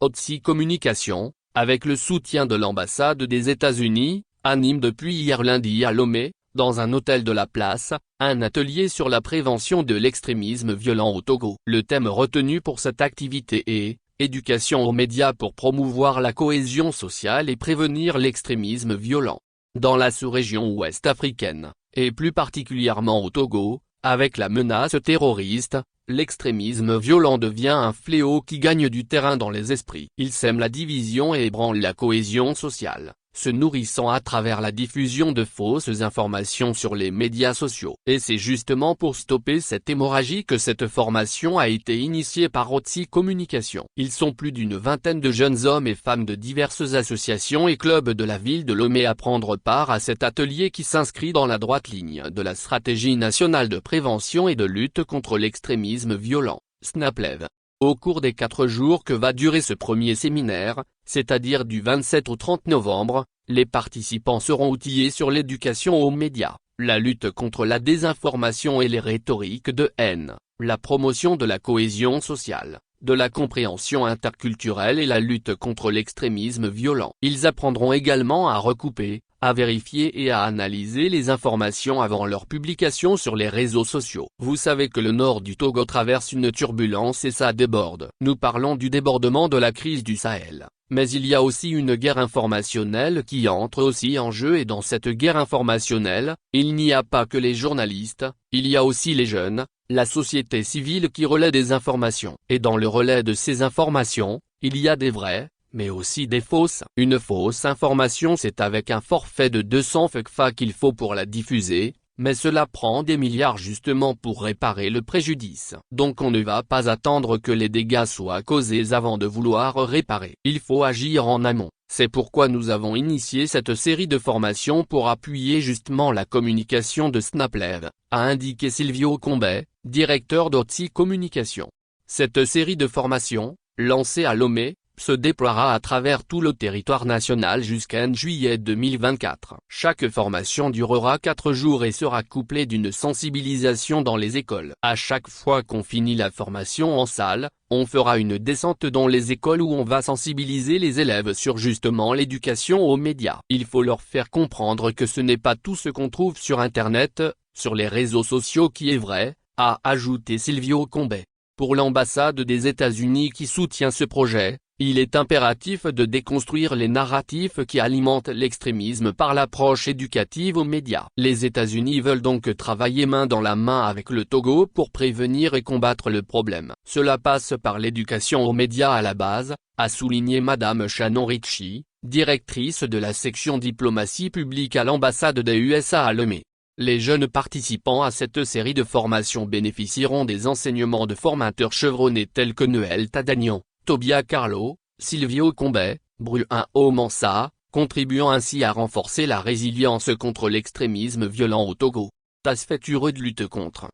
Otsi Communication, avec le soutien de l'ambassade des États-Unis, anime depuis hier lundi à Lomé, dans un hôtel de la place, un atelier sur la prévention de l'extrémisme violent au Togo. Le thème retenu pour cette activité est « Éducation aux médias pour promouvoir la cohésion sociale et prévenir l'extrémisme violent ». Dans la sous-région ouest africaine, et plus particulièrement au Togo, avec la menace terroriste, l'extrémisme violent devient un fléau qui gagne du terrain dans les esprits. Il sème la division et ébranle la cohésion sociale, se nourrissant à travers la diffusion de fausses informations sur les médias sociaux. Et c'est justement pour stopper cette hémorragie que cette formation a été initiée par Otsi Communication. Ils sont plus d'une vingtaine de jeunes hommes et femmes de diverses associations et clubs de la ville de Lomé à prendre part à cet atelier qui s'inscrit dans la droite ligne de la stratégie nationale de prévention et de lutte contre l'extrémisme violent, SNAPLEV. Au cours des 4 jours que va durer ce premier séminaire, c'est-à-dire du 27 au 30 novembre, les participants seront outillés sur l'éducation aux médias, la lutte contre la désinformation et les rhétoriques de haine, la promotion de la cohésion sociale, de la compréhension interculturelle et la lutte contre l'extrémisme violent. Ils apprendront également à recouper, à vérifier et à analyser les informations avant leur publication sur les réseaux sociaux. Vous savez que le nord du Togo traverse une turbulence et ça déborde. Nous parlons du débordement de la crise du Sahel. Mais il y a aussi une guerre informationnelle qui entre aussi en jeu et dans cette guerre informationnelle, il n'y a pas que les journalistes, il y a aussi les jeunes, la société civile qui relaie des informations. Et dans le relais de ces informations, il y a des vraies, mais aussi des fausses. Une fausse information c'est avec un forfait de 200 FCFA qu'il faut pour la diffuser, mais cela prend des milliards justement pour réparer le préjudice. Donc on ne va pas attendre que les dégâts soient causés avant de vouloir réparer. Il faut agir en amont. C'est pourquoi nous avons initié cette série de formations pour appuyer justement la communication de SNAPLEV, a indiqué Silvio Combet, directeur d'Otsi Communication. Cette série de formations, lancée à Lomé, se déploiera à travers tout le territoire national jusqu'à juillet 2024. Chaque formation durera 4 jours et sera couplée d'une sensibilisation dans les écoles. À chaque fois qu'on finit la formation en salle, on fera une descente dans les écoles où on va sensibiliser les élèves sur justement l'éducation aux médias. Il faut leur faire comprendre que ce n'est pas tout ce qu'on trouve sur Internet, sur les réseaux sociaux qui est vrai, a ajouté Silvio Combet. Pour l'ambassade des États-Unis qui soutient ce projet, il est impératif de déconstruire les narratifs qui alimentent l'extrémisme par l'approche éducative aux médias. Les États-Unis veulent donc travailler main dans la main avec le Togo pour prévenir et combattre le problème. Cela passe par l'éducation aux médias à la base, a souligné Madame Shannon Ritchie, directrice de la section diplomatie publique à l'ambassade des USA à Lomé. Les jeunes participants à cette série de formations bénéficieront des enseignements de formateurs chevronnés tels que Noël Tadagnan, Tobia Carlo, Silvio Combet, Bruin Omansa, contribuant ainsi à renforcer la résilience contre l'extrémisme violent au Togo. TAS fait heureux de lutte contre